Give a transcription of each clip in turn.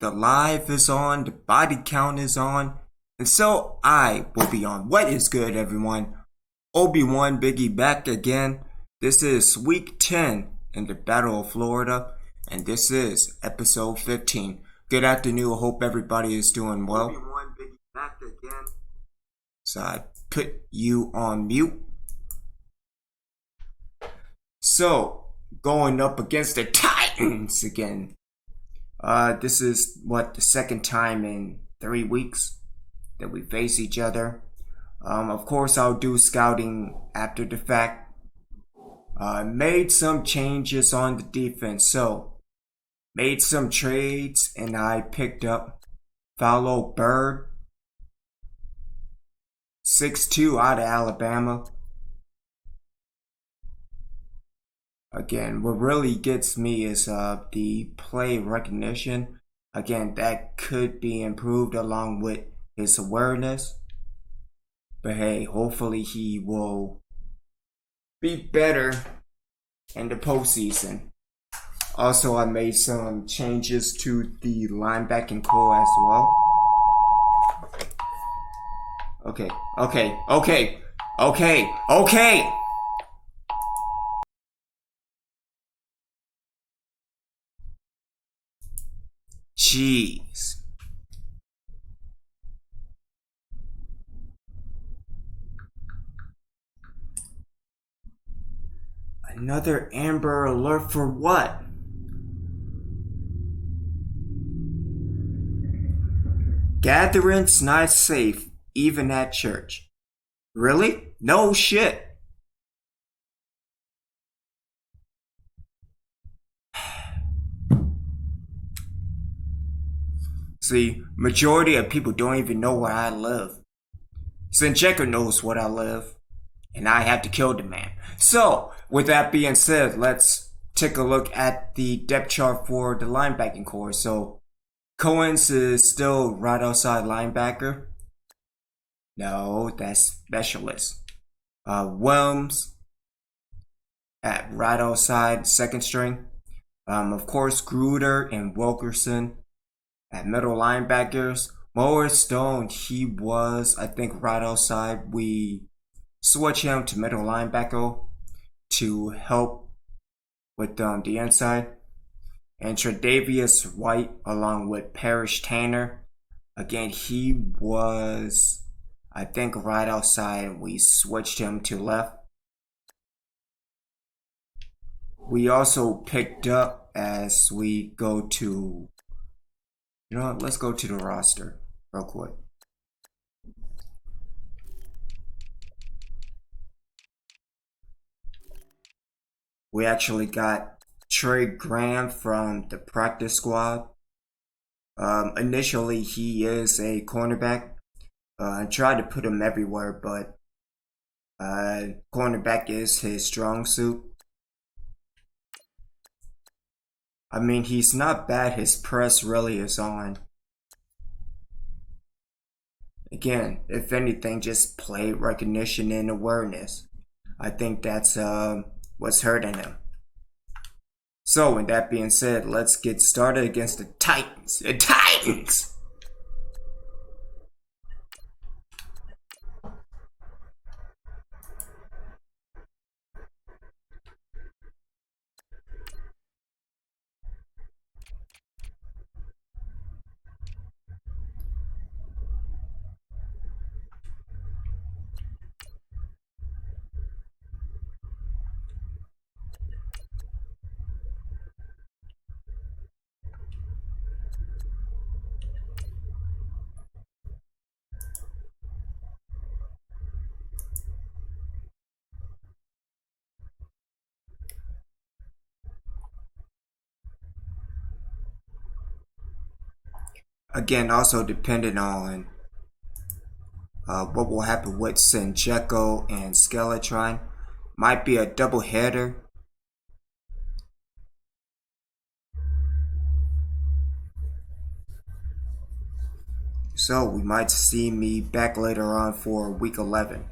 The live is on, the body count is on, and so I will be on. What is good, everyone? Obi-Wan Biggie back again. This is week 10 in the Battle of Florida, and this is episode 15. Good afternoon. I hope everybody is doing well. Obi-Wan Biggie back again. So I put you on mute. So, going up against the Titans again. This is the second time in 3 weeks that we face each other. Of course, I'll do scouting after the fact. Made some changes on the defense, so made some trades, and I picked up Fallow Bird, 6'2" out of Alabama. Again, what really gets me is the play recognition. Again, that could be improved along with his awareness. But hey, hopefully he will be better in the postseason. Also, I made some changes to the linebacking core as well. Okay. Jeez. Another Amber Alert for what? Gatherings not safe, even at church. Really? No shit. See, majority of people don't even know where I live. Sinjeka knows where I live, and I have to kill the man. So, with that being said, let's take a look at the depth chart for the linebacking core. So, Cohen's is still right outside linebacker. No, that's specialist. Wilms at right outside second string. Of course, Gruder and Wilkerson at middle linebackers. Morris Stone, he was, I think, right outside. We switch him to middle linebacker to help with the inside. And Tre'Davious White along with Parrish Tanner. Again, he was, I think, right outside, and we switched him to left. We also picked up as we go to, let's go to the roster real quick. We actually got Trey Graham from the practice squad. Initially, he is a cornerback. I tried to put him everywhere, but cornerback is his strong suit. I mean, he's not bad. His press really is on. Again, if anything, just play recognition and awareness. I think that's what's hurting him. So, with that being said, let's get started against the Titans. The Titans! Again, also depending on what will happen with Sinjeko and Skeletron. Might be a double header. So we might see me back later on for week 11.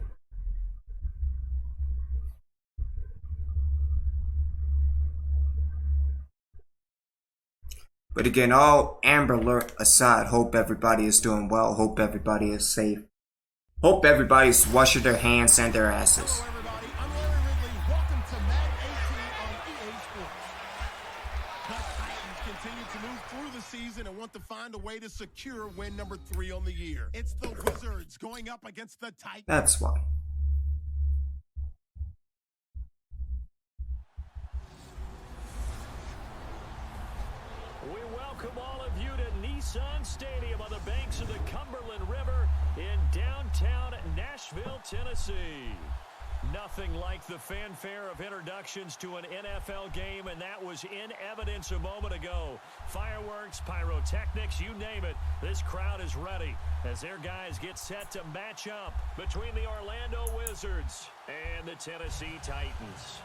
But again, all Amber Alert aside, hope everybody is doing well. Hope everybody is safe. Hope everybody's washing their hands and their asses. Hello, everybody. I'm Larry Ridley. Welcome to Madden 18 on EA Sports. The Titans continue to move through the season and want to find a way to secure win number 3 on the year. It's the Wizards going up against the Titans. That's why. We welcome all of you to Nissan Stadium on the banks of the Cumberland River in downtown Nashville, Tennessee. Nothing like the fanfare of introductions to an NFL game, and that was in evidence a moment ago. Fireworks, pyrotechnics, you name it. This crowd is ready as their guys get set to match up between the Orlando Wizards and the Tennessee Titans.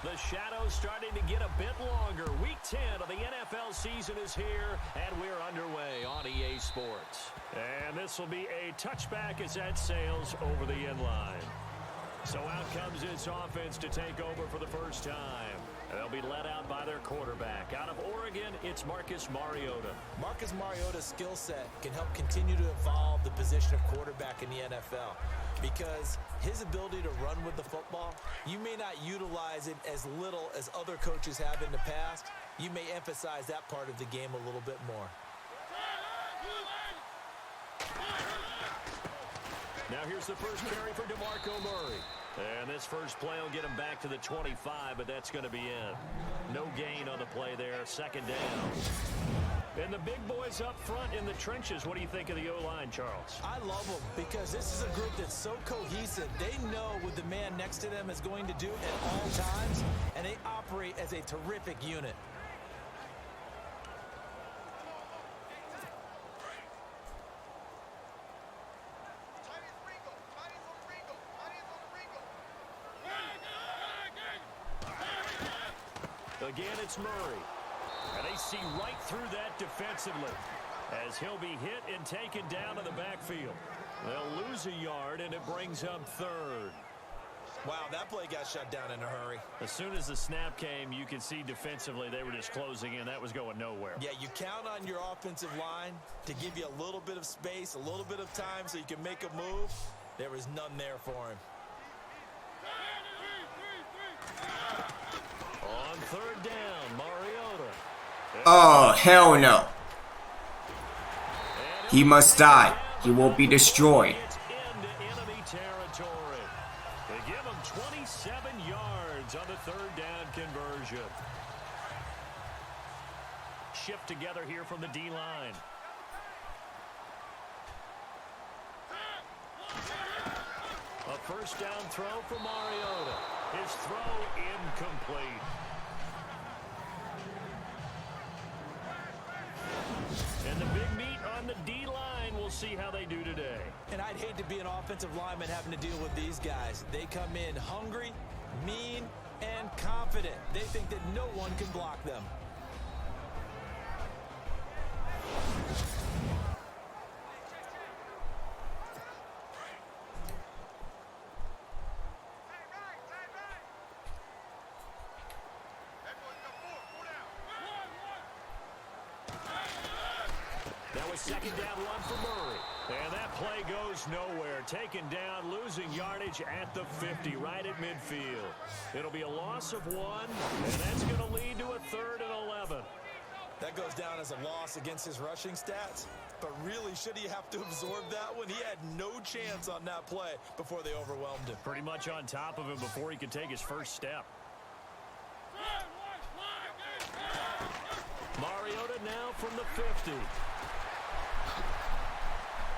The shadow's starting to get a bit longer. Week 10 of the NFL season is here, and we're underway on EA Sports. And this will be a touchback as that sails over the end line. So out comes this offense to take over for the first time. They'll be led out by their quarterback. Out of Oregon, it's Marcus Mariota. Marcus Mariota's skill set can help continue to evolve the position of quarterback in the NFL because his ability to run with the football, you may not utilize it as little as other coaches have in the past. You may emphasize that part of the game a little bit more. Now here's the first carry for DeMarco Murray. And this first play will get him back to the 25, but that's going to be it. No gain on the play there, second down. And the big boys up front in the trenches. What do you think of the O-line, Charles? I love them because this is a group that's so cohesive. They know what the man next to them is going to do at all times, and they operate as a terrific unit. Again, it's Murray. And they see right through that defensively as he'll be hit and taken down in the backfield. They'll lose a yard, and it brings up third. Wow, that play got shut down in a hurry. As soon as the snap came, you could see defensively they were just closing in. That was going nowhere. Yeah, you count on your offensive line to give you a little bit of space, a little bit of time so you can make a move. There was none there for him. On third down, Mariota. Oh, hell no. He must die. He will be destroyed. It's into enemy territory. They give him 27 yards on the third down conversion. Shift together here from the D-line. A first down throw for Mariota. His throw incomplete. And the big meat on the D-line, we'll see how they do today. And I'd hate to be an offensive lineman having to deal with these guys. They come in hungry, mean, and confident. They think that no one can block them. That was second down run for Murray. And that play goes nowhere. Taken down, losing yardage at the 50, right at midfield. It'll be a loss of 1, and that's going to lead to a 3rd and 11. That goes down as a loss against his rushing stats. But really, should he have to absorb that one? He had no chance on that play before they overwhelmed him. Pretty much on top of him before he could take his first step. Mariota now from the 50.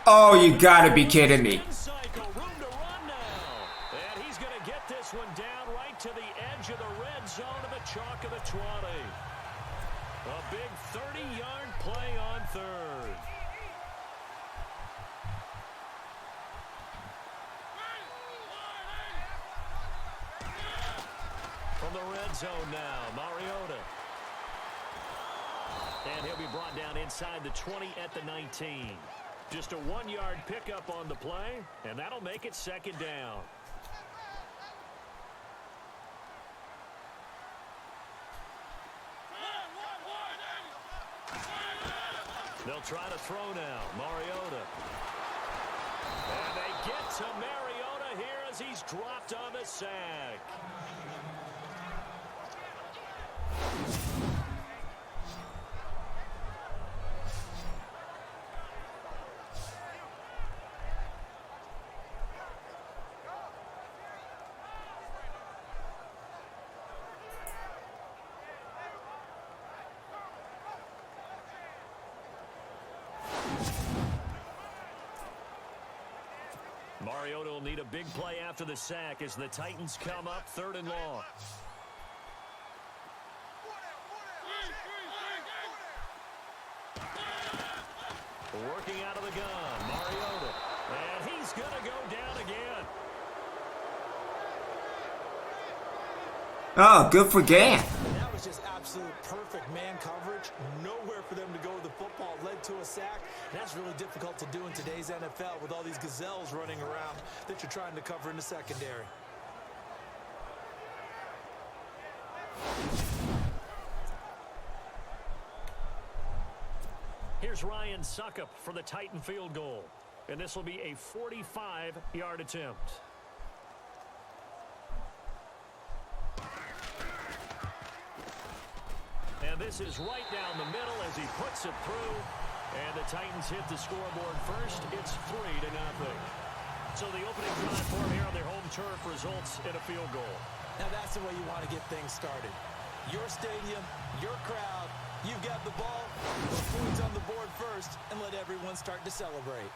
Oh, you gotta be kidding me. Cycle, room to run now. And he's going to get this one down right to the edge of the red zone of the chalk of the 20. A big 30-yard play on third. From the red zone now, Mariota. And he'll be brought down inside the 20 at the 19. Just a 1-yard pickup on the play, and that'll make it second down. They'll try to throw now. Mariota. And they get to Mariota here as he's dropped on the sack. Mariota will need a big play after the sack as the Titans come up 3rd and long. Working out of the gun, Mariota. And he's going to go down again. Oh, good for Gann. That was just absolute perfect man coverage. Nowhere for them to go with the football. Led to a sack. And that's really difficult to do in today's NFL with all these gazelles running around that you're trying to cover in the secondary. Here's Ryan Suckup for the Titan field goal. And this will be a 45-yard attempt. And this is right down the middle as he puts it through. And the Titans hit the scoreboard first. It's 3-0. So the opening drive for him here on their home turf results in a field goal. Now that's the way you want to get things started. Your stadium, your crowd, you've got the ball, put points on the board first, and let everyone start to celebrate.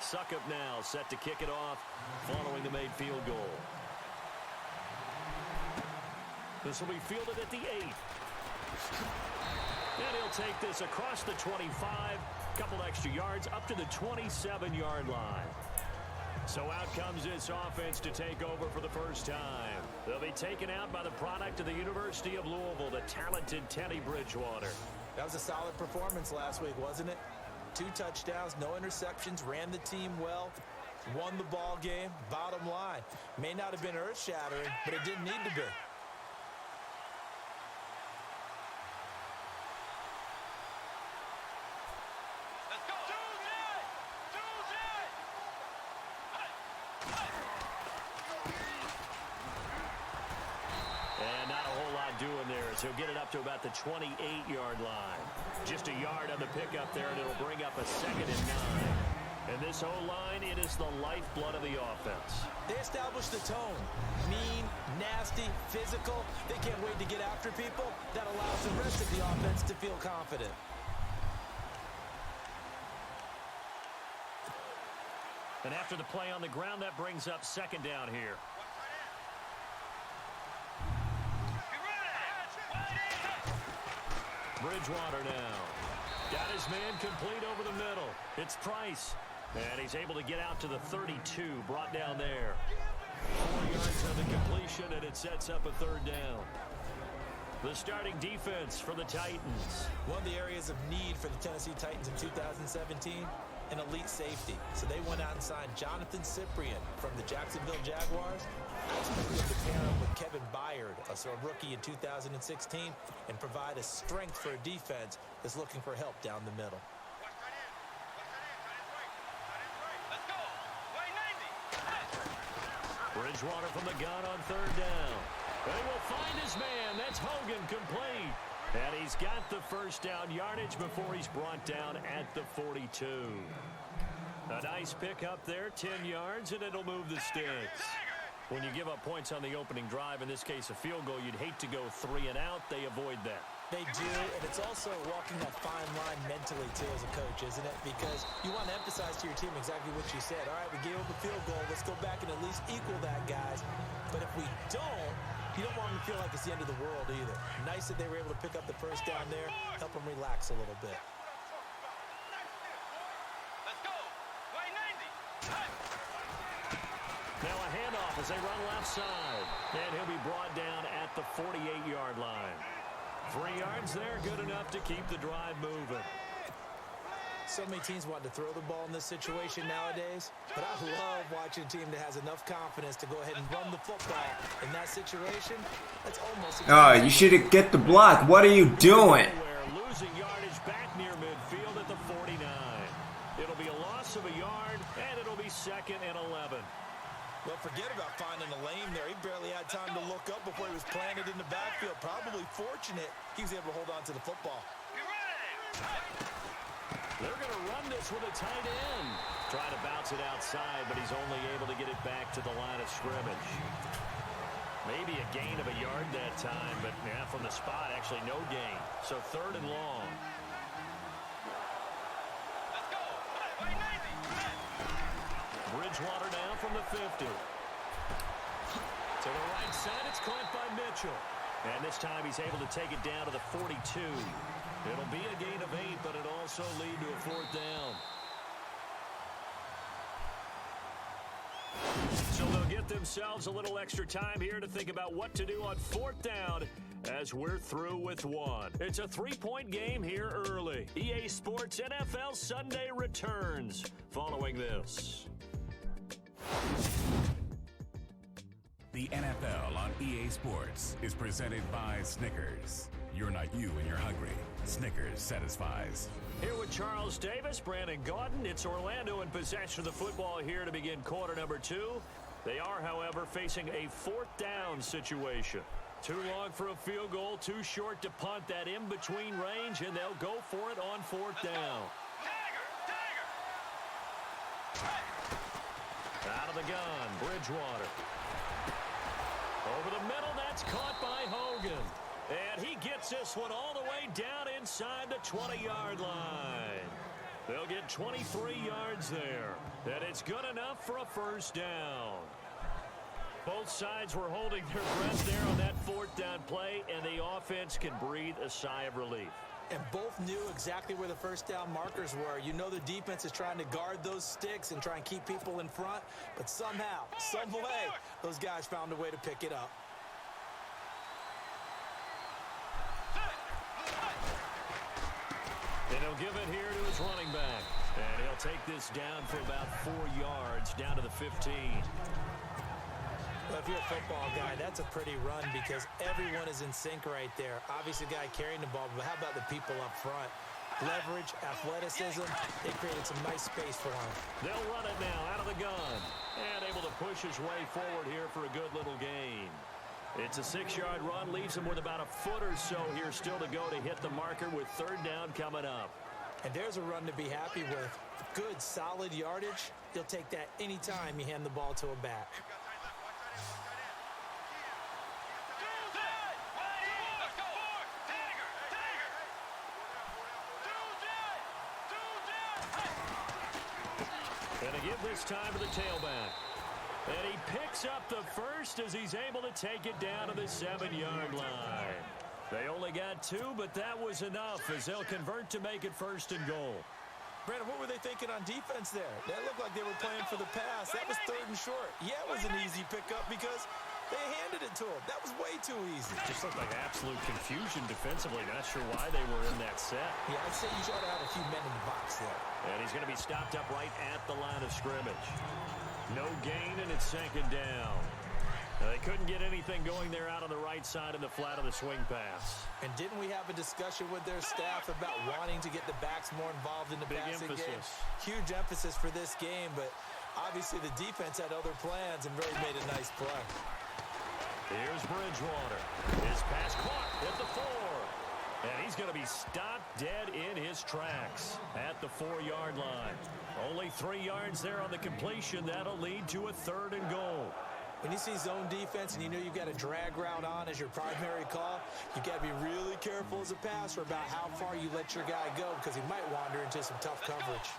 Suckup now set to kick it off following the made field goal. This will be fielded at the 8. And he'll take this across the 25, couple extra yards up to the 27-yard line. So out comes this offense to take over for the first time. They'll be taken out by the product of the University of Louisville, the talented Teddy Bridgewater. That was a solid performance last week, wasn't it? 2 touchdowns, no interceptions, ran the team well, won the ball game. Bottom line, may not have been earth-shattering, but it didn't need to be. He'll get it up to about the 28-yard line. Just a yard on the pickup there, and it'll bring up a 2nd and 9. And this O-line, it is the lifeblood of the offense. They established the tone. Mean, nasty, physical. They can't wait to get after people. That allows the rest of the offense to feel confident. And after the play on the ground, that brings up 2nd down here. Bridgewater now. Got his man complete over the middle. It's Price. And he's able to get out to the 32, brought down there. 4 yards on the completion, and it sets up a 3rd down. The starting defense for the Titans. One of the areas of need for the Tennessee Titans in 2017, an elite safety. So they went out and signed Jonathan Cyprien from the Jacksonville Jaguars. I expect them to pair him with Kevin Byard, a rookie in 2016, and provide a strength for a defense that's looking for help down the middle. Bridgewater from the gun on 3rd down. They will find his man. That's Hogan complete. And he's got the 1st down yardage before he's brought down at the 42. A nice pick up there, 10 yards, and it'll move the sticks. When you give up points on the opening drive, in this case a field goal, you'd hate to go 3 and out. They avoid that. They do, and it's also walking that fine line mentally, too, as a coach, isn't it? Because you want to emphasize to your team exactly what you said. All right, we gave up a field goal. Let's go back and at least equal that, guys. But if we don't, you don't want them to feel like it's the end of the world either. Nice that they were able to pick up the 1st down there, help them relax a little bit. Now a handoff is as they run left side. And he'll be brought down at the 48-yard line. 3 yards there, good enough to keep the drive moving. So many teams want to throw the ball in this situation nowadays, but I love watching a team that has enough confidence to go ahead and run the football. In that situation, that's almost... You should get the block. What are you doing? Losing yardage back near midfield at the 49. It'll be a loss of a yard, and it'll be 2nd and 11. Well, forget about finding a lane there. He barely had time to look up before he was planted in the backfield. Probably fortunate he was able to hold on to the football. They're going to run this with a tight end. Trying to bounce it outside, but he's only able to get it back to the line of scrimmage. Maybe a gain of a yard that time, but yeah, from the spot, actually no gain. So 3rd and long. Bridgewater down from the 50. To the right side, it's caught by Mitchell. And this time he's able to take it down to the 42. It'll be a gain of 8, but it'll also lead to a 4th down. So they'll get themselves a little extra time here to think about what to do on 4th down as we're through with 1. It's a 3-point game here early. EA Sports NFL Sunday returns following this. The NFL on EA Sports is presented by Snickers. You're not you when you're hungry. Snickers satisfies. Here with Charles Davis, Brandon Gaudin. It's Orlando in possession of the football here to begin quarter number 2. They are, however, facing a 4th down situation. Too long for a field goal, too short to punt that in-between range, and they'll go for it on 4th down. Out of the gun, Bridgewater. Over the middle, that's caught by Hogan. And he gets this one all the way down inside the 20-yard line. They'll get 23 yards there. And it's good enough for a 1st down. Both sides were holding their breath there on that 4th down play, and the offense can breathe a sigh of relief. And both knew exactly where the 1st down markers were. You know the defense is trying to guard those sticks and try and keep people in front, but somehow, some way, those guys found a way to pick it up. And he'll give it here to his running back. And he'll take this down for about 4 yards, down to the 15. Well, if you're a football guy, that's a pretty run because everyone is in sync right there. Obviously, the guy carrying the ball, but how about the people up front? Leverage, athleticism, they created some nice space for him. They'll run it now out of the gun. And able to push his way forward here for a good little gain. It's a 6-yard run, leaves him with about a foot or so here still to go to hit the marker with 3rd down coming up. And there's a run to be happy with. Good, solid yardage. You'll take that anytime you hand the ball to a back. And to give this time to the tailback. And he picks up the 1st as he's able to take it down to the 7-yard line. They only got 2, but that was enough as they'll convert to make it 1st and goal. Brandon, what were they thinking on defense there? That looked like they were playing for the pass. That was 3rd and short. Yeah, it was an easy pickup because they handed it to him. That was way too easy. Just looked like absolute confusion defensively. Not sure why they were in that set. Yeah, I'd say you ought to have a few men in the box there. And he's going to be stopped up right at the line of scrimmage. No gain, and it's 2nd down. Now, they couldn't get anything going there out on the right side of the flat of the swing pass. And didn't we have a discussion with their staff about wanting to get the backs more involved in the passing game? Huge emphasis for this game, but obviously the defense had other plans and really made a nice play. Here's Bridgewater. His pass caught at the 4. And he's going to be stopped dead in his tracks at the 4-yard line. Only 3 yards there on the completion. That'll lead to a 3rd and goal. When you see zone defense and you know you've got a drag route on as your primary call, you got to be really careful as a passer about how far you let your guy go because he might wander into some tough coverage.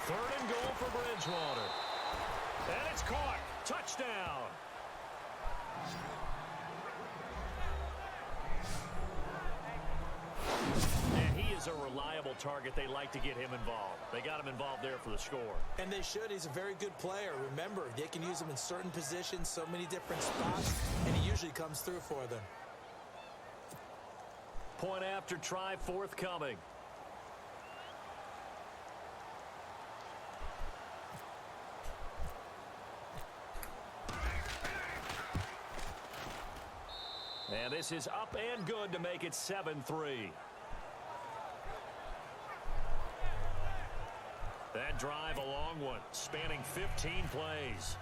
Third and goal for Bridgewater. And it's caught. Touchdown. natural target. They like to get him involved. They got him involved there for the score. And they should. He's a very good player. Remember, they can use him in certain positions, so many different spots, and he usually comes through for them. Point after try forthcoming. And this is up and good to make it 7-3. That drive, a long one, spanning 15 plays.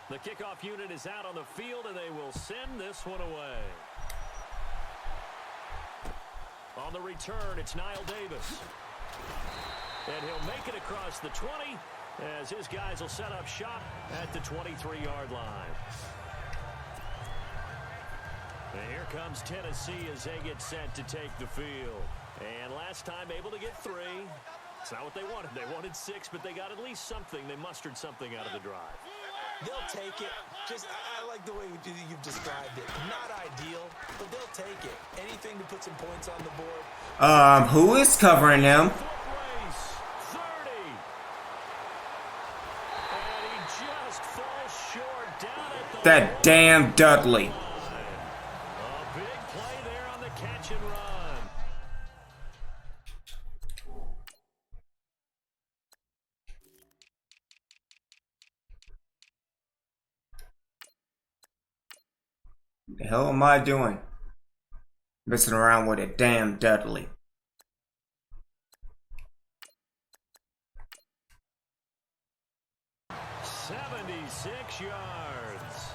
The kickoff unit is out on the field, and they will send this one away. On the return, it's Niall Davis. And he'll make it across the 20 as his guys will set up shop at the 23-yard line. And here comes Tennessee as they get set to take the field. And last time able to get 3. It's not what they wanted. They wanted 6, but they got at least something. They mustered something out of the drive. They'll take it. I like the way you've described it. Not ideal, but they'll take it. Anything to put some points on the board. Who is covering them? Race, 30. And he just falls short down at the That damn Dudley. A big play there on the catch and run. The hell am I doing? Messing around with a damn Dudley. "76 yards.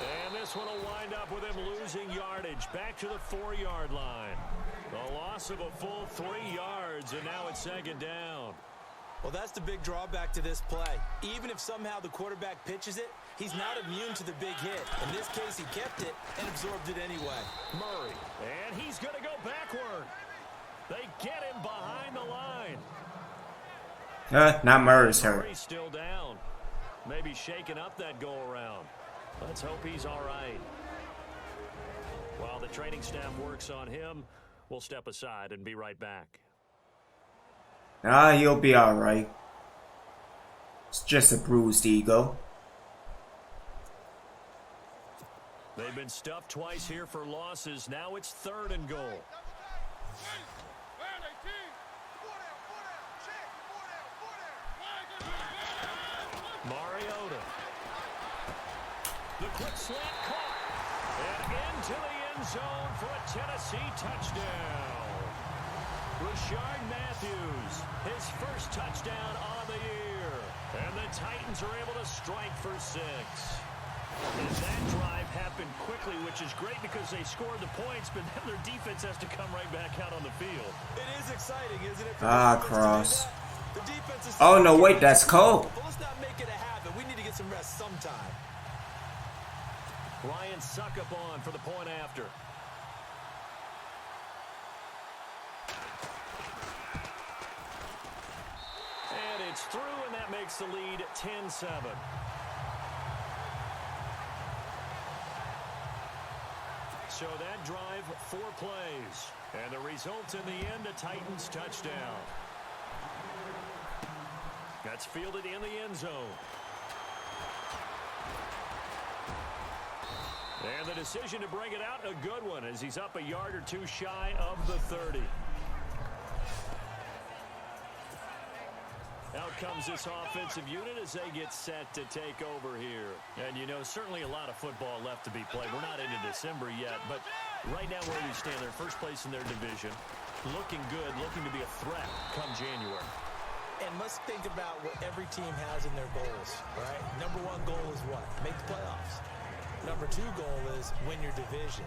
And this one will wind up with him losing yardage back to the 4-yard line. A loss of a full 3 yards, and now it's second down. Well, that's the big drawback to this play. Even if somehow the quarterback pitches it, he's not immune to the big hit. In this case, he kept it and absorbed it anyway. Murray, and he's going to go backward. They get him behind the line. Not Murray's hurt. Murray's still down. Maybe shaking up that go-around. Let's hope he's all right. While the training staff works on him, we'll step aside and be right back. He'll be alright. It's just a bruised ego. They've been stuffed twice here for losses. Now it's 3rd and goal. Mariota. The quick slant caught. And into the end zone for a Tennessee touchdown. Rashard Matthews, his first touchdown on the year. And the Titans are able to strike for 6. And that drive happened quickly, which is great because they scored the points, but then their defense has to come right back out on the field. It is exciting, isn't it? Cross. The defense is Oh, no, wait, that's Cole. But let's not make it a habit. We need to get some rest sometime. Ryan Suckup on for the point after. And it's through, and that makes the lead 10-7. So that drive, 4 plays. And the result in the end, a Titans touchdown. That's fielded in the end zone. And the decision to bring it out, a good one, as he's up a yard or 2 shy of the 30. Out comes this offensive unit as they get set to take over here. And, you know, certainly a lot of football left to be played. We're not into December yet, but right now where we stand, they're first place in their division. Looking good, looking to be a threat come January. And let's think about what every team has in their goals, right? Number 1 goal is what? Make the playoffs. Number 2 goal is win your division.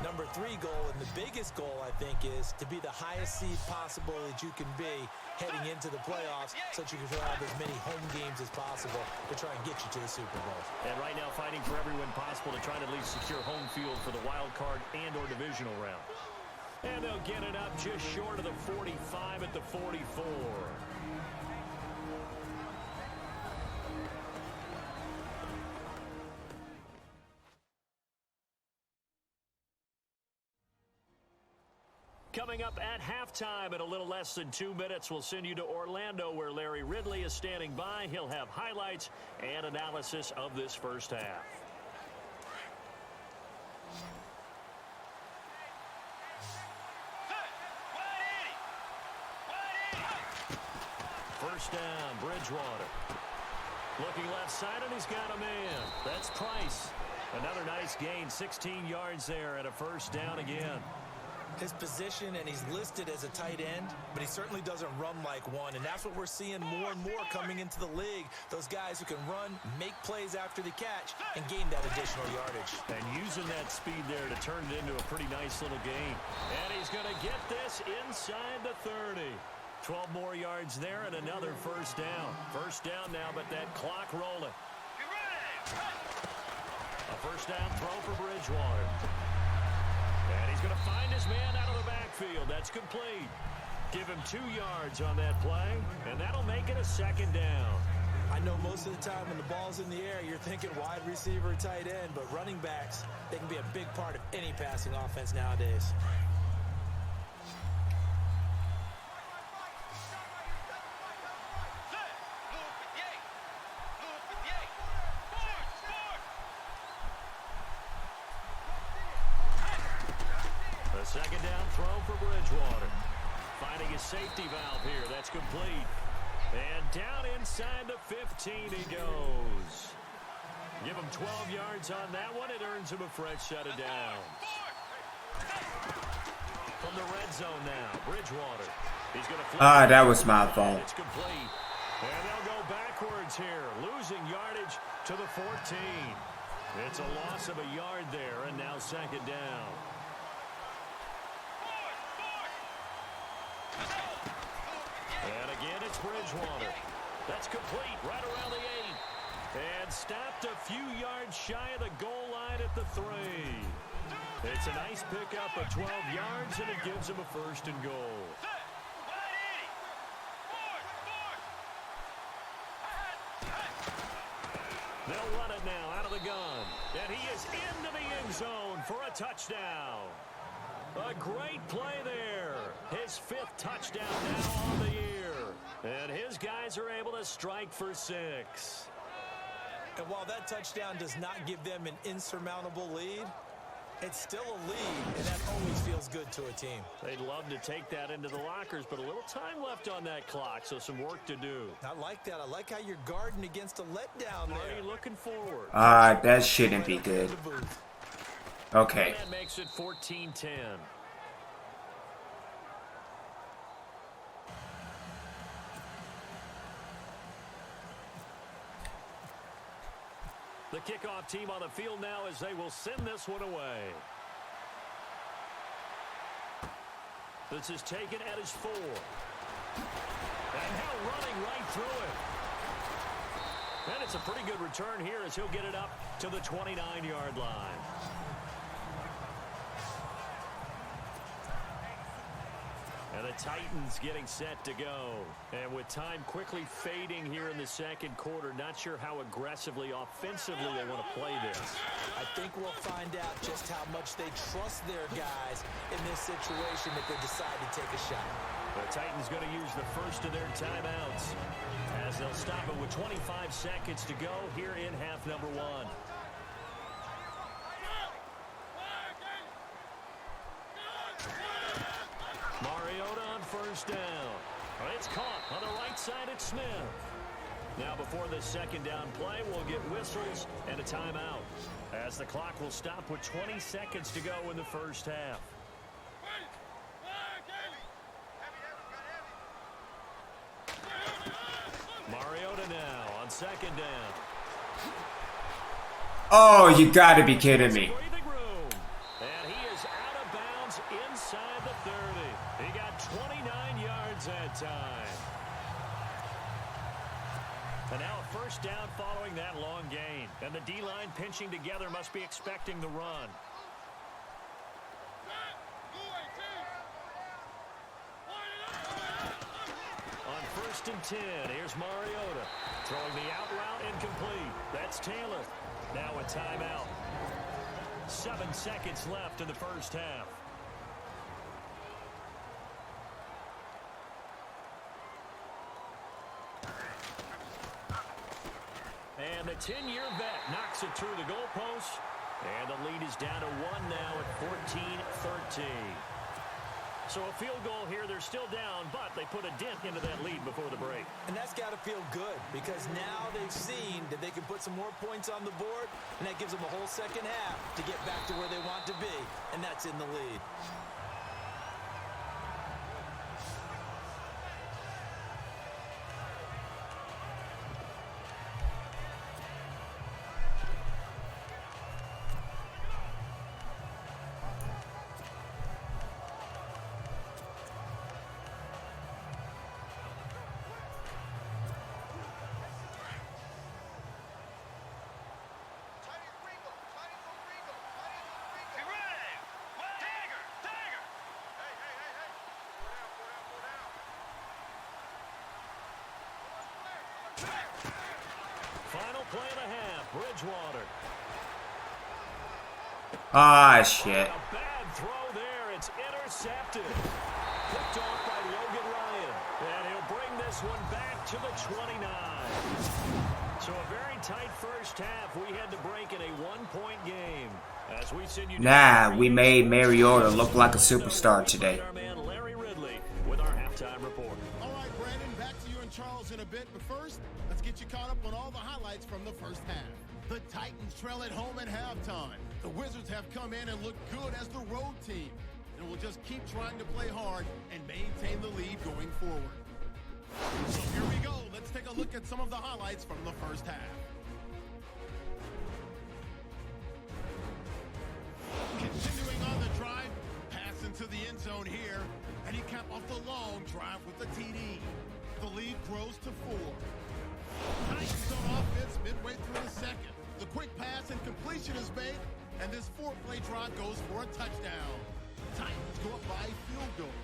Number 3 goal, and the biggest goal, I think, is to be the highest seed possible that you can be heading into the playoffs so that you can have as many home games as possible to try and get you to the Super Bowl. And right now fighting for every win possible to try to at least secure home field for the wild card and or divisional round. And they'll get it up just short of the 45 at the 44. Coming up at halftime in a little less than 2 minutes, we'll send you to Orlando where Larry Ridley is standing by. He'll have highlights and analysis of this first half. First down, Bridgewater. Looking left side, and he's got a man. That's Price. Another nice gain, 16 yards there, and a first down again. His position, and he's listed as a tight end, but he certainly doesn't run like one, and that's what we're seeing more and more coming into the league. Those guys who can run, make plays after the catch, and gain that additional yardage. And using that speed there to turn it into a pretty nice little gain. And he's going to get this inside the 30. 12 more yards there and another first down. First down now, but that clock rolling. A first down throw for Bridgewater. And he's going to find his man out of the backfield. That's complete. Give him 2 yards on that play, and that'll make it a second down. I know most of the time when the ball's in the air, you're thinking wide receiver, tight end, but running backs, they can be a big part of any passing offense nowadays. Second down throw for Bridgewater. Finding his safety valve here. That's complete. And down inside the 15 he goes. Give him 12 yards on that one. It earns him a fresh set of downs. From the red zone now, Bridgewater. He's going to flip. That was my fault. It's complete. And they'll go backwards here, losing yardage to the 14. It's a loss of a yard there, and now second down. And again, it's Bridgewater. That's complete right around the 8. And stopped a few yards shy of the goal line at the 3. It's a nice pickup of 12 yards, and it gives him a first and goal. They'll run it now out of the gun. And he is into the end zone for a touchdown. A great play there. His 5th touchdown now on the year. And his guys are able to strike for 6. And while that touchdown does not give them an insurmountable lead, it's still a lead, and that always feels good to a team. They'd love to take that into the lockers, but a little time left on that clock, so some work to do. I like that. I like how you're guarding against a letdown there. Marty looking forward. That shouldn't be good. Okay. And that makes it 14-10. The kickoff team on the field now as they will send this one away. This is taken at his 4. And now running right through it. And it's a pretty good return here as he'll get it up to the 29-yard line. And the Titans getting set to go. And with time quickly fading here in the second quarter, not sure how aggressively, offensively they want to play this. I think we'll find out just how much they trust their guys in this situation if they decide to take a shot. The Titans going to use the first of their timeouts as they'll stop it with 25 seconds to go here in half number 1. Mariota on first down. It's caught on the right side at Smith. Now before this second down play, we'll get whistles and a timeout as the clock will stop with 20 seconds to go in the first half. Mariota now on second down. Oh, you gotta be kidding me. And he is out of bounds inside the 30. He got 29 yards that time. And now a first down following that long gain. And the D-line pinching together must be expecting the run. On first and 10, here's Mariota. Throwing the out route incomplete. That's Taylor. Now a timeout. 7 seconds left in the first half. And the 10-year vet knocks it through the goalpost. And the lead is down to 1 now at 14-13. So a field goal here, they're still down, but they put a dent into that lead before the break. And that's got to feel good because now they've seen that they can put some more points on the board, and that gives them a whole second half to get back to where they want to be, and that's in the lead. Final play of the half, Bridgewater. Ah, shit. A bad throw there. It's intercepted. Picked off by Logan Ryan. And he'll bring this one back to the 29. So a very tight first half. We had to break in a one-point game. As we send you Nah, we made Mariota look like a superstar today. Our man Larry Ridley with our halftime report. All right, Brandon, back to you and Charles in a bit. But first, let's get you caught up on all the highlights from the first half. The Titans trail at home at halftime. The Wizards have come in and look good as the road team. And we'll just keep trying to play hard and maintain the lead going forward. So here we go. Let's take a look at some of the highlights from the first half. Continuing on the drive, pass into the end zone here, and he capped off the long drive with the TD. The lead grows to 4. Titans on offense midway through the second. The quick pass and completion is made, and this 4-play drive goes for a touchdown. Titans go up by a field goal.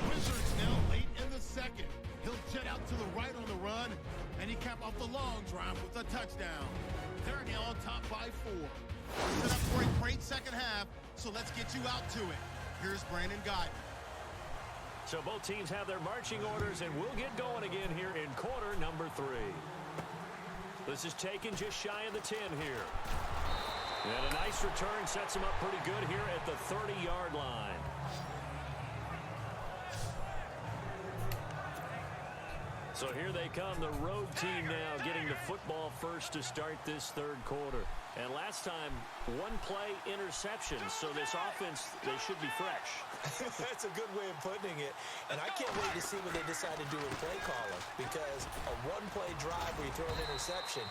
Wizards now late in the second. He'll jet out to the right on the run, and he capped off the long drive with a touchdown. They're now on top by 4. We're set up for a great second half, so let's get you out to it. Here's Brandon Guyton. So both teams have their marching orders, and we'll get going again here in quarter number 3. This is taken just shy of the 10 here. And a nice return sets him up pretty good here at the 30-yard line. So here they come, the road team now getting the football first to start this third quarter. And last time, one play interception. So this offense, they should be fresh. That's a good way of putting it. And I can't wait to see what they decide to do with play calling. Because a one-play drive where you throw an interception,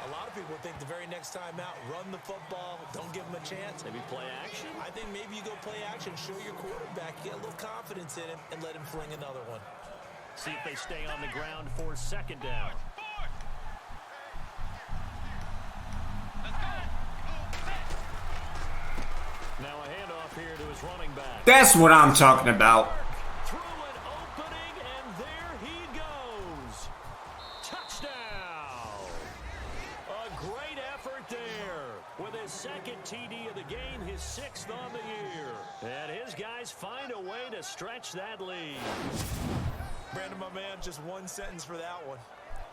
a lot of people think the very next time out, run the football, don't give them a chance. Maybe play action? I think maybe you go play action, show your quarterback, get a little confidence in him, and let him fling another one. See if they stay on the ground for second down. Now a handoff here to his running back. That's what I'm talking about. Through an opening, and there he goes. Touchdown. A great effort there. With his second TD of the game, his 6th on the year. And his guys find a way to stretch that lead. Brandon, my man, just one sentence for that one.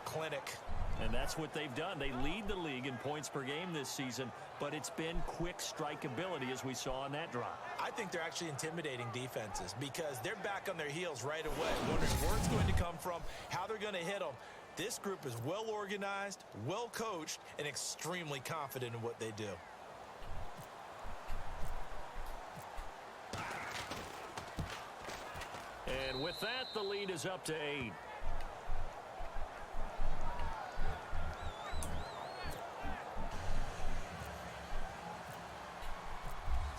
Clinic. And that's what they've done. They lead the league in points per game this season, but it's been quick strikeability as we saw on that drive. I think they're actually intimidating defenses because they're back on their heels right away, wondering where it's going to come from, how they're going to hit them. This group is well organized, well coached, and extremely confident in what they do. And with that, the lead is up to 8.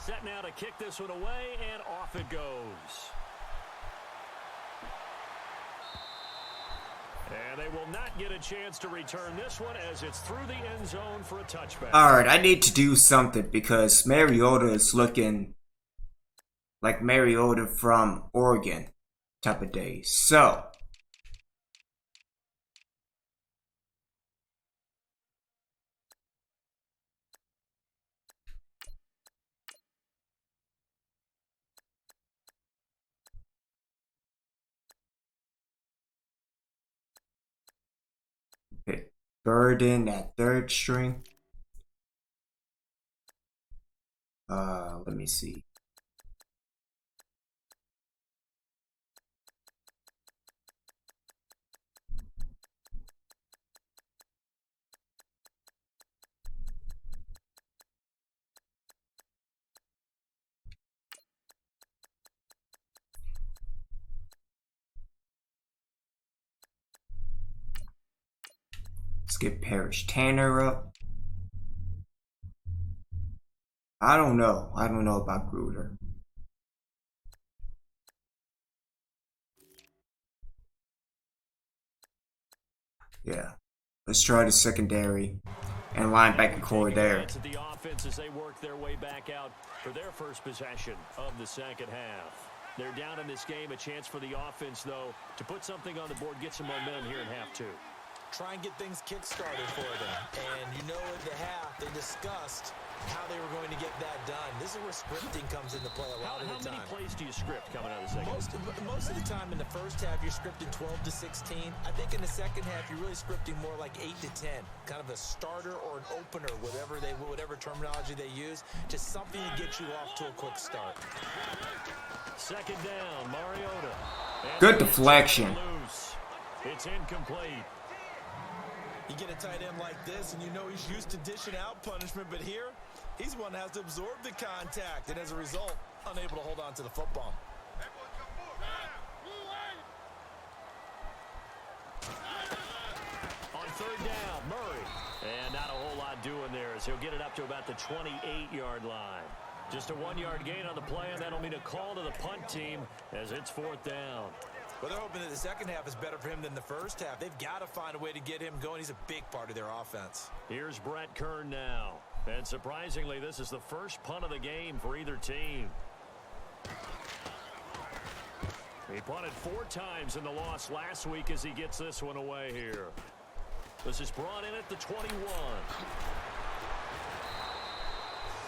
Set now to kick this one away, and off it goes. And they will not get a chance to return this one as it's through the end zone for a touchback. Alright, I need to do something because Mariota is looking like Mariota from Oregon type of day. So, Burden at third string. Let me see. Let's get Parrish Tanner up. I don't know. I don't know about Gruder. Yeah. Let's try the secondary and linebacker core there. The offense as they work their way back out for their first possession of the second half. They're down in this game. A chance for the offense, though, to put something on the board, get some momentum here in half two. Try and get things kick-started for them. And you know in the half, they discussed how they were going to get that done. This is where scripting comes into play a lot of the time. How many plays do you script coming out of the second? Most of the time in the first half, you're scripting 12 to 16. I think in the second half, you're really scripting more like 8 to 10. Kind of a starter or an opener, whatever terminology they use. Just something to get you off to a quick start. Second down, Mariota. Good deflection. It's incomplete. You get a tight end like this, and you know he's used to dishing out punishment, but here, he's one that has to absorb the contact, and as a result, unable to hold on to the football. On third down, Murray. And not a whole lot doing there as he'll get it up to about the 28-yard line. Just a 1-yard gain on the play, and that'll mean a call to the punt team as it's fourth down. Well, they're hoping that the second half is better for him than the first half. They've got to find a way to get him going. He's a big part of their offense. Here's Brett Kern now. And surprisingly, this is the first punt of the game for either team. He punted 4 times in the loss last week as he gets this one away here. This is brought in at the 21.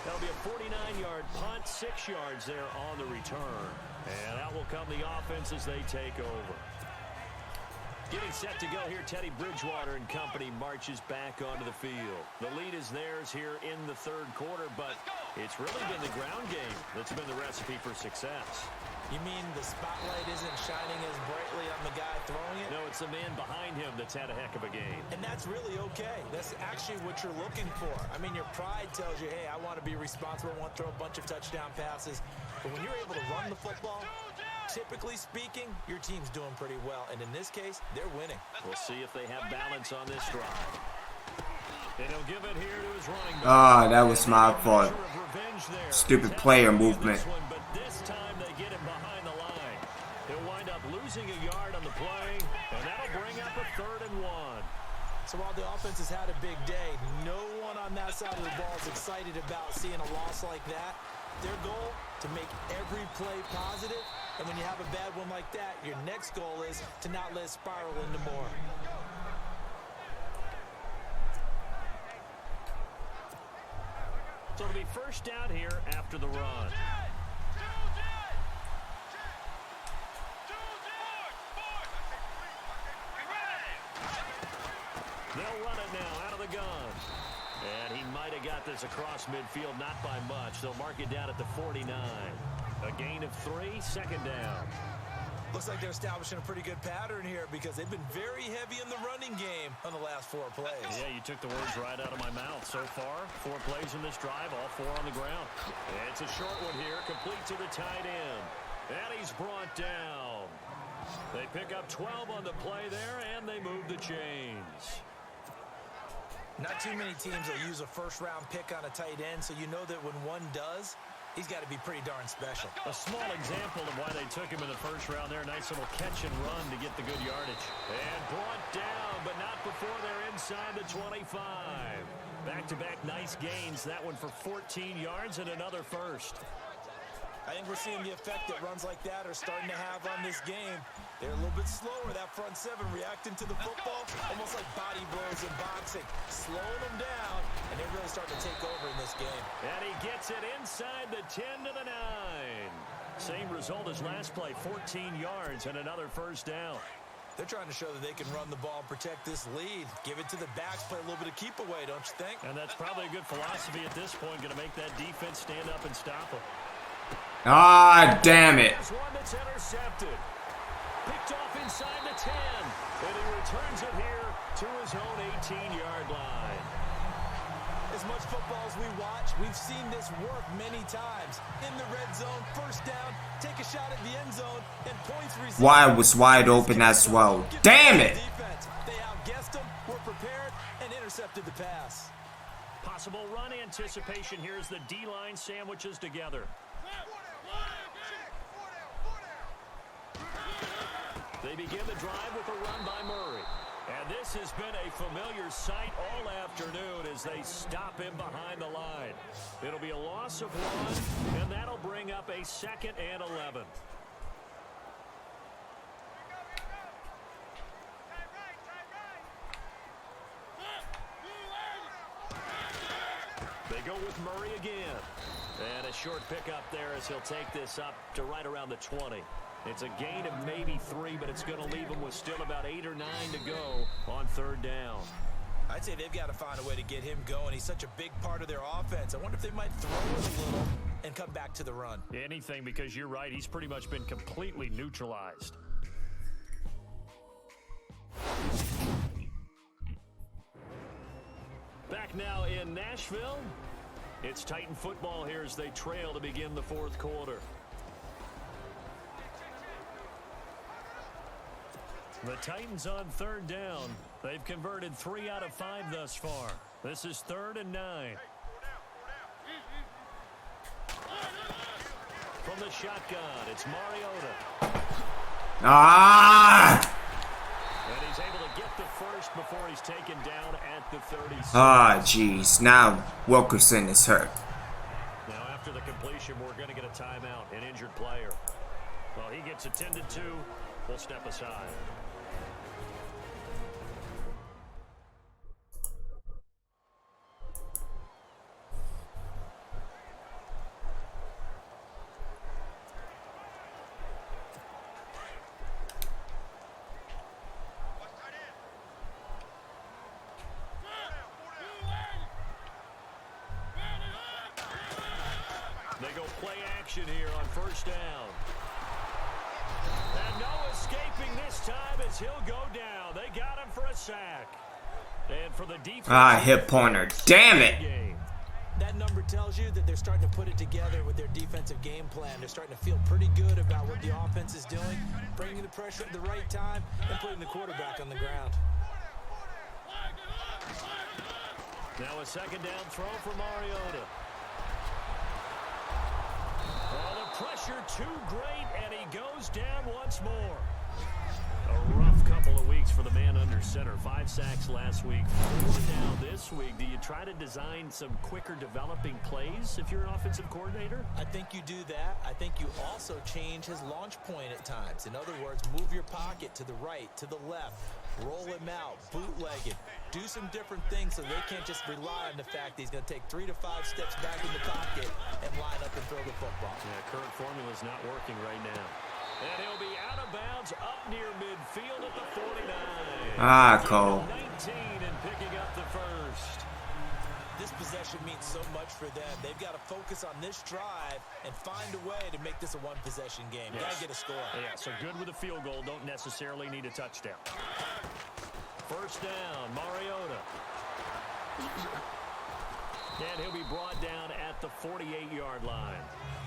That'll be a 49-yard punt, 6 yards there on the return. And out will come the offense as they take over. Getting set to go here, Teddy Bridgewater and company marches back onto the field. The lead is theirs here in the third quarter, but it's really been the ground game that's been the recipe for success. You mean the spotlight isn't shining as brightly on the guy throwing it? No, it's the man behind him that's had a heck of a game. And that's really okay. That's actually what you're looking for. I mean, your pride tells you, hey, I want to be responsible. I want to throw a bunch of touchdown passes. But when you're able to run the football, typically speaking, your team's doing pretty well. And in this case, they're winning. We'll see if they have balance on this drive. And he'll give it here to his running back. Ah, that was my fault. Stupid player movement. But this time they get him behind the line. He'll wind up losing a yard on the play, and that'll bring up a 3rd and 1. So while the offense has had a big day, no one on that side of the ball is excited about seeing a loss like that. Their goal, to make every play positive, and when you have a bad one like that, your next goal is to not let it spiral into more. So it'll be first down here after the run. They'll run it now out of the gun. And he might have got this across midfield, not by much. They'll mark it down at the 49. A gain of 3, second down. Looks like they're establishing a pretty good pattern here because they've been very heavy in the running game on the last 4 plays. Yeah, you took the words right out of my mouth. So far, 4 plays in this drive, all 4 on the ground. And it's a short one here, complete to the tight end. And he's brought down. They pick up 12 on the play there, and they move the chains. Not too many teams will use a first-round pick on a tight end, so you know that when one does, he's got to be pretty darn special. A small example of why they took him in the first round there. Nice little catch and run to get the good yardage. And brought down, but not before they're inside the 25. Back-to-back nice gains. That one for 14 yards and another first. I think we're seeing the effect that runs like that are starting to have on this game. They're a little bit slower, that front 7 reacting to the football, almost like body blows in boxing, slowing them down, and they're really starting to take over in this game. And he gets it inside the 10 to the 9. Same result as last play, 14 yards and another first down. They're trying to show that they can run the ball and protect this lead. Give it to the backs, play a little bit of keep away, don't you think? And that's probably a good philosophy at this point, going to make that defense stand up and stop them. Ah, damn it. There's one that's intercepted. Picked off inside the 10. And he returns it here to his own 18-yard line. As much football as we watch, we've seen this work many times. In the red zone, first down, take a shot at the end zone, and points received. Wide was wide open as well. Damn it! They outguessed them, were prepared, and intercepted the pass. Possible run anticipation here as the D-line sandwiches together. They begin the drive with a run by Murray. And this has been a familiar sight all afternoon as they stop him behind the line. It'll be a loss of 1, and that'll bring up a 2nd and 11. They go with Murray again. And a short pickup there as he'll take this up to right around the 20. It's a gain of maybe 3, but it's going to leave them with still about 8 or 9 to go on 3rd down. I'd say they've got to find a way to get him going. He's such a big part of their offense. I wonder if they might throw it a little and come back to the run. Anything, because you're right. He's pretty much been completely neutralized. Back now in Nashville. It's Titan football here as they trail to begin the 4th quarter. The Titans on 3rd down. They've converted 3 out of 5 thus far. This is 3rd and 9. From the shotgun, it's Mariota. Ah! And he's able to get the first before he's taken down at the 36. Ah, jeez. Now Wilkerson is hurt. Now after the completion, we're going to get a timeout, an injured player. Well, he gets attended to. We'll step aside. They go play action here on 1st down. And no escaping this time as he'll go down. They got him for a sack. And for the defense. Ah, hit pointer. Damn it. That number tells you that they're starting to put it together with their defensive game plan. They're starting to feel pretty good about what the offense is doing, bringing the pressure at the right time, and putting the quarterback on the ground. Now a 2nd down throw for Mariota. Oh, the pressure too great, and he goes down once more. A rough couple of weeks for the man under center. 5 sacks last week, 4 now this week. Do you try to design some quicker developing plays if you're an offensive coordinator? I think you do that. I think you also change his launch point at times. In other words, move your pocket to the right, to the left, roll him out, bootleg it. Do some different things so they can't just rely on the fact that he's going to take 3 to 5 steps back in the pocket and line up and throw the football. Yeah, current formula's not working right now. And he'll be out of bounds up near midfield at the 49. Ah, Cole. 19 and picking up the first. This possession means so much for them. They've got to focus on this drive and find a way to make this a one-possession game. Yes. Got to get a score. Yeah, so good with a field goal. Don't necessarily need a touchdown. 1st down, Mariota. And he'll be brought down at the 48-yard line.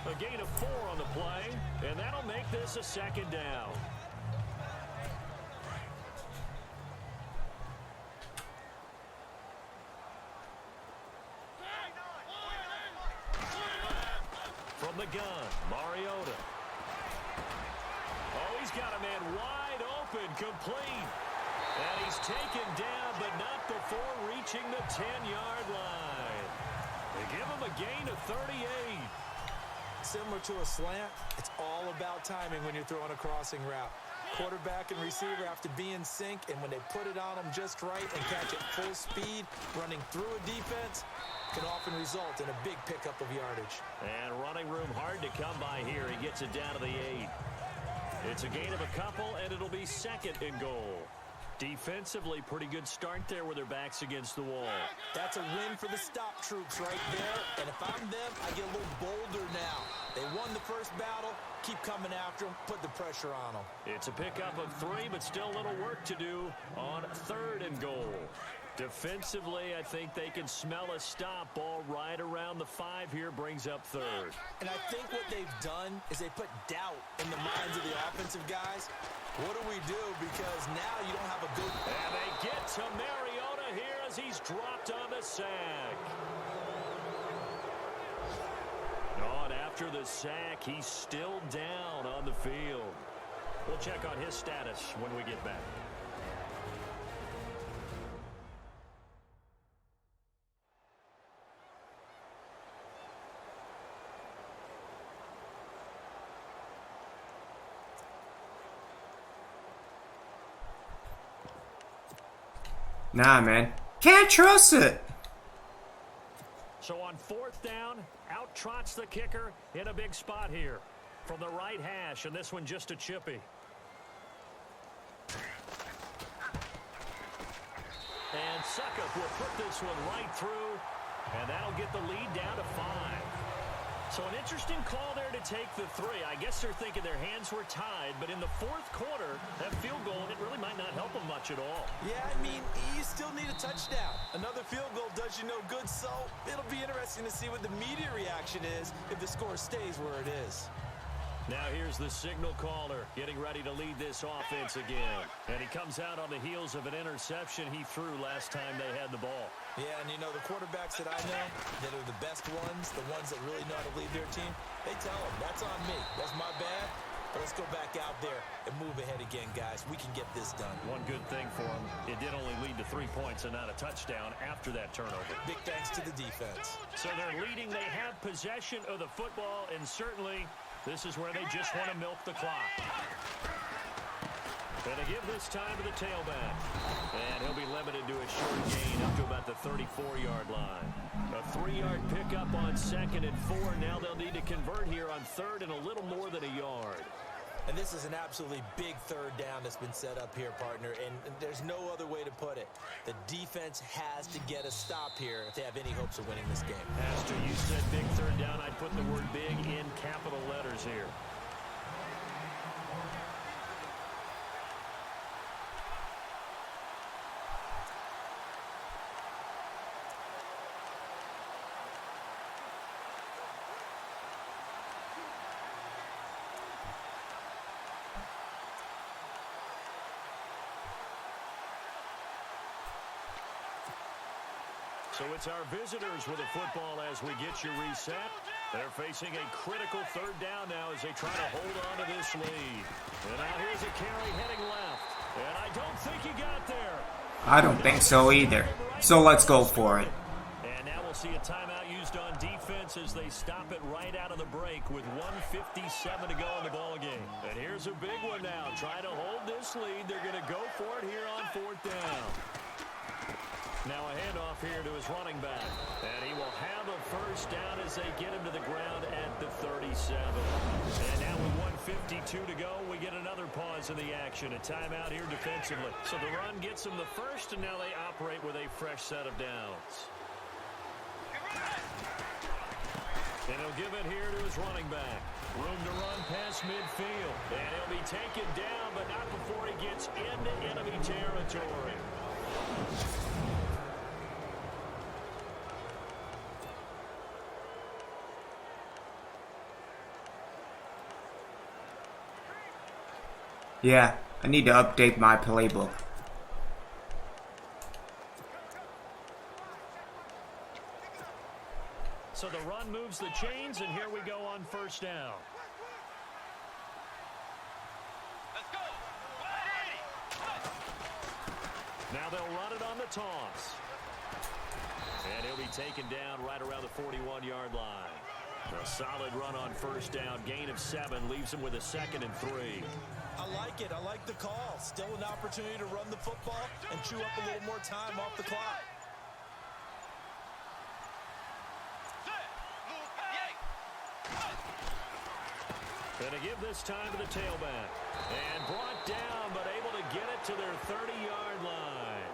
A gain of 4 on the play, and that'll make this a 2nd down. From the gun, Mariota. Oh, he's got a man wide open, complete. And he's taken down, but not before reaching the 10-yard line. They give him a gain of 38. Similar to a slant, it's all about timing when you're throwing a crossing route. Quarterback and receiver have to be in sync, and when they put it on them just right and catch it full speed, running through a defense can often result in a big pickup of yardage. And running room hard to come by here. He gets it down to the 8. It's a gain of a couple, and it'll be 2nd and goal. Defensively, pretty good start there with their backs against the wall. That's a win for the stop troops right there. And if I'm them, I get a little bolder now. They won the first battle. Keep coming after them. Put the pressure on them. It's a pickup of 3, but still a little work to do on 3rd and goal. Defensively, I think they can smell a stop. Ball right around the 5 here, brings up 3rd. And I think what they've done is they put doubt in the minds of the offensive guys. What do we do? Because now you don't have a good... And they get to Mariota here as he's dropped on the sack. On after the sack, he's still down on the field. We'll check on his status when we get back. Nah, man. Can't trust it. So on 4th down, out trots the kicker in a big spot here from the right hash, and this one just a chippy. And Suckup will put this one right through, and that'll get the lead down to 5. So an interesting call there to take the 3. I guess they're thinking their hands were tied, but in the 4th quarter, that field goal, it really might not help them much at all. Yeah, I mean, you still need a touchdown. Another field goal does you no good, so it'll be interesting to see what the media reaction is if the score stays where it is. Now here's the signal caller getting ready to lead this offense again. And he comes out on the heels of an interception he threw last time they had the ball. Yeah, and you know, the quarterbacks that I know that are the best ones, the ones that really know how to lead their team, they tell them, that's on me. That's my bad. But let's go back out there and move ahead again, guys. We can get this done. One good thing for him, it did only lead to 3 points and not a touchdown after that turnover. Big thanks to the defense. So they're leading. They have possession of the football, and certainly this is where they just want to milk the clock. And they give this time to the tailback. And he'll be limited to a short gain up to about the 34-yard line. A 3-yard pickup on 2nd and 4. Now they'll need to convert here on 3rd and a little more than a yard. And this is an absolutely big 3rd down that's been set up here, partner, and there's no other way to put it. The defense has to get a stop here if they have any hopes of winning this game. Pastor, you said big 3rd down. I'd put the word big in capital letters here. So it's our visitors with the football as we get you reset. They're facing a critical 3rd down now as they try to hold on to this lead. And now here's a carry heading left. And I don't think he got there. I don't think so either. So let's go for it. And now we'll see a timeout used on defense as they stop it right out of the break with 1:57 to go in the ball game. And here's a big one now. Trying to hold this lead. They're going to go for it here on 4th down. Now a handoff here to his running back. And he will have a 1st down as they get him to the ground at the 37. And now with 1:52 to go, we get another pause in the action. A timeout here defensively. So the run gets them the 1st, and now they operate with a fresh set of downs. And he'll give it here to his running back. Room to run past midfield. And he'll be taken down, but not before he gets into enemy territory. Yeah, I need to update my playbook. So the run moves the chains, and here we go on 1st down. Let's go. Now they'll run it on the toss. And he'll be taken down right around the 41-yard line. A solid run on 1st down. Gain of 7 leaves him with a 2nd and 3. I like it. I like the call. Still an opportunity to run the football and chew up a little more time off the clock. Gonna give this time to the tailback. And brought down, but able to get it to their 30-yard line.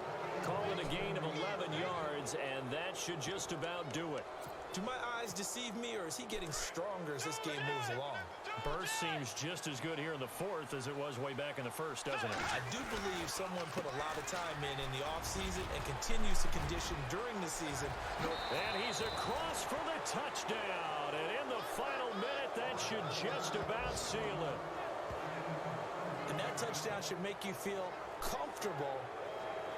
Call it a gain of 11 yards, and that should just about do it. Do my eyes deceive me, or is he getting stronger as this game moves along? Burst seems just as good here in the fourth as it was way back in the first, doesn't it? I do believe someone put a lot of time in the offseason and continues to condition during the season. And he's across for the touchdown. And in the final minute, that should just about seal it. And that touchdown should make you feel comfortable.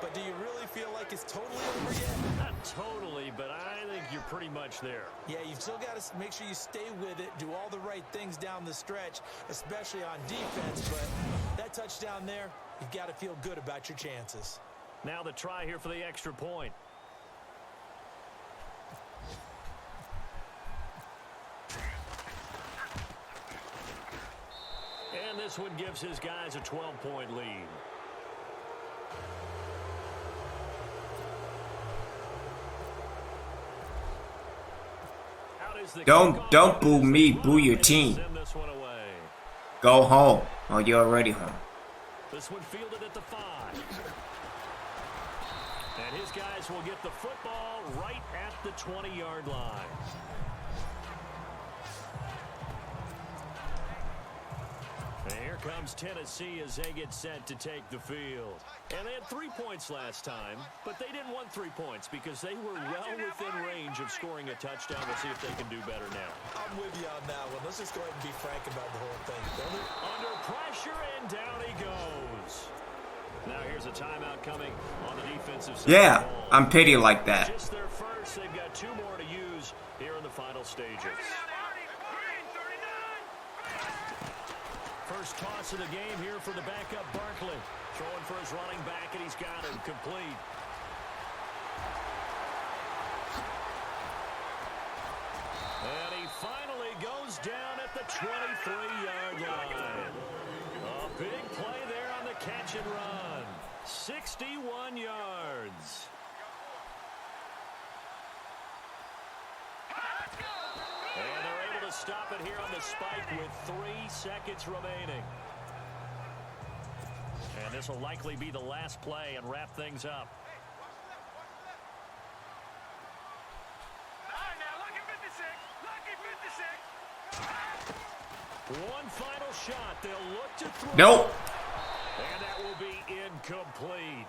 But do you really feel like it's totally over yet? Not totally, but I think you're pretty much there. Yeah, you've still got to make sure you stay with it, do all the right things down the stretch, especially on defense. But that touchdown there, you've got to feel good about your chances. Now the try here for the extra point. And this one gives his guys a 12-point lead. Don't boo me, boo your team. Go home. Oh, you're already home. This one fielded at the 5. And his guys will get the football right at the 20-yard line. And here comes Tennessee as they get set to take the field. And they had 3 points last time, but they didn't want 3 points because they were well within range of scoring a touchdown. We'll see if they can do better now. I'm with you on that one. Let's just go ahead and be frank about the whole thing. Under pressure, and down he goes. Now here's a timeout coming on the defensive side. Yeah, I'm petty like that. Just their first. They've got 2 more to use here in the final stages. First toss of the game here for the backup Barkley. Throwing for his running back, and he's got him complete. And he finally goes down at the 23-yard line. A big play there on the catch and run. 61 yards. And they're able to stop it here on the spike with 3 seconds remaining. And this will likely be the last play and wrap things up. One final shot. They'll look to throw. Nope. And that will be incomplete.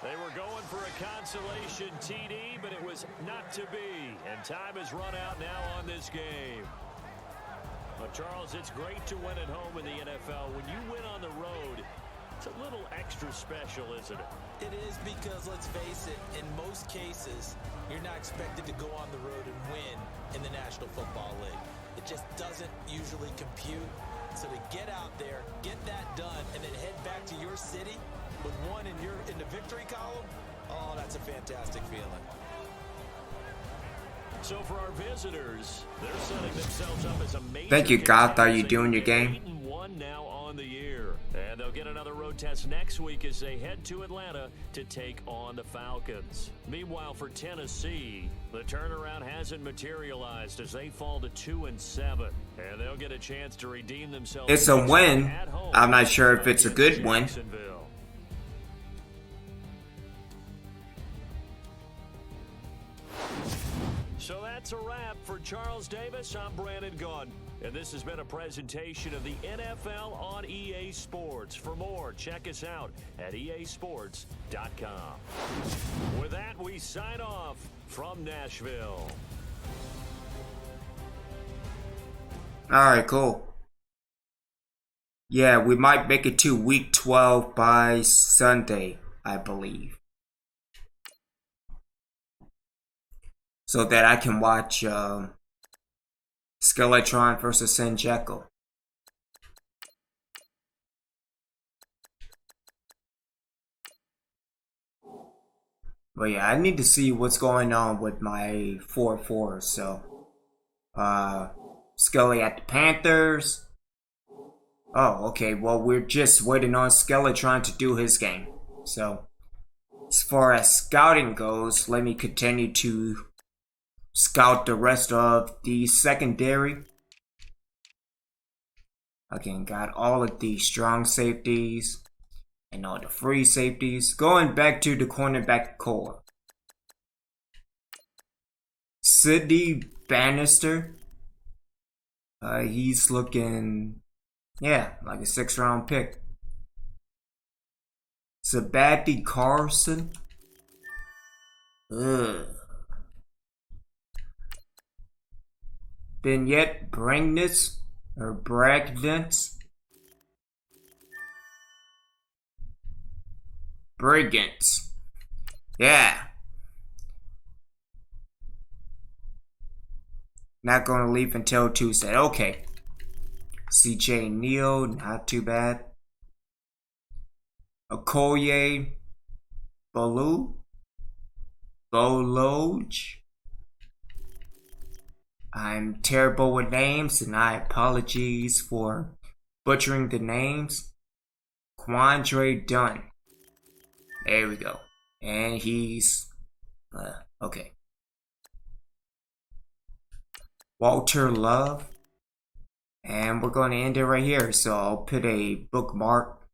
They were going for a consolation TD, but it was not to be. And time has run out now on this game. Well, Charles, it's great to win at home in the NFL. When you win on the road, it's a little extra special, isn't it? It is, because, let's face it, in most cases, you're not expected to go on the road and win in the National Football League. It just doesn't usually compute. So to get out there, get that done, and then head back to your city with one in the victory column, oh, that's a fantastic feeling. So for our visitors, they're setting themselves up as a major. Thank you, God. Are you doing your game? 8-1 now on the year. And they'll get another road test next week as they head to Atlanta to take on the Falcons. Meanwhile, for Tennessee, the turnaround hasn't materialized as they fall to 2-7. And they'll get a chance to redeem themselves. It's a win. I'm not sure if it's a good win. So that's a wrap for Charles Davis. I'm Brandon Gunn. And this has been a presentation of the NFL on EA Sports. For more, check us out at easports.com. With that, we sign off from Nashville. Alright, cool. Yeah, we might make it to week 12 by Sunday, I believe. So that I can watch Skeletron versus Sanjeco. But yeah, I need to see what's going on with my 4-4. So, Skelly at the Panthers. Oh, okay. Well, we're just waiting on Skeletron to do his game. So, as far as scouting goes, let me continue to scout the rest of the secondary. Again, got all of the strong safeties and all the free safeties. Going back to the cornerback core. Sidney Bannister. He's looking, yeah, like a 6th round pick. Sabati Carson. Vignette Brangnitz or Bragdance. Brigance. Yeah. Not gonna leave until Tuesday. Okay. CJ Neal, not too bad. Okoye Boloj. I'm terrible with names, and I apologize for butchering the names. Quandre Dunn. There we go. And he's... okay. Walter Love. And we're going to end it right here. So I'll put a bookmark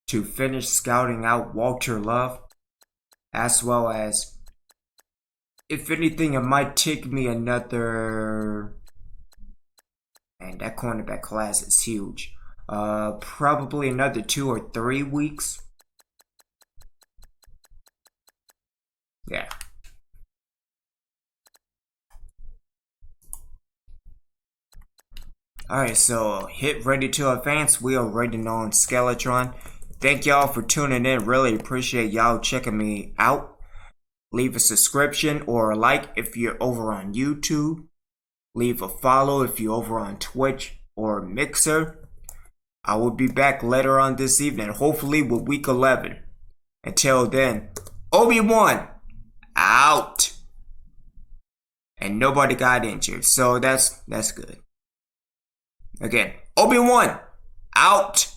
to finish scouting out Walter Love. As well as, if anything, it might take me another... And that cornerback class is huge. Probably another 2 or 3 weeks. Yeah. Alright, so hit ready to advance. We are waiting on Skeletron. Thank y'all for tuning in. Really appreciate y'all checking me out. Leave a subscription or a like if you're over on YouTube. Leave a follow if you're over on Twitch or Mixer. I will be back later on this evening, hopefully with week 11. Until then, Obi-Wan out. And nobody got injured, so that's good. Again, Obi-Wan out.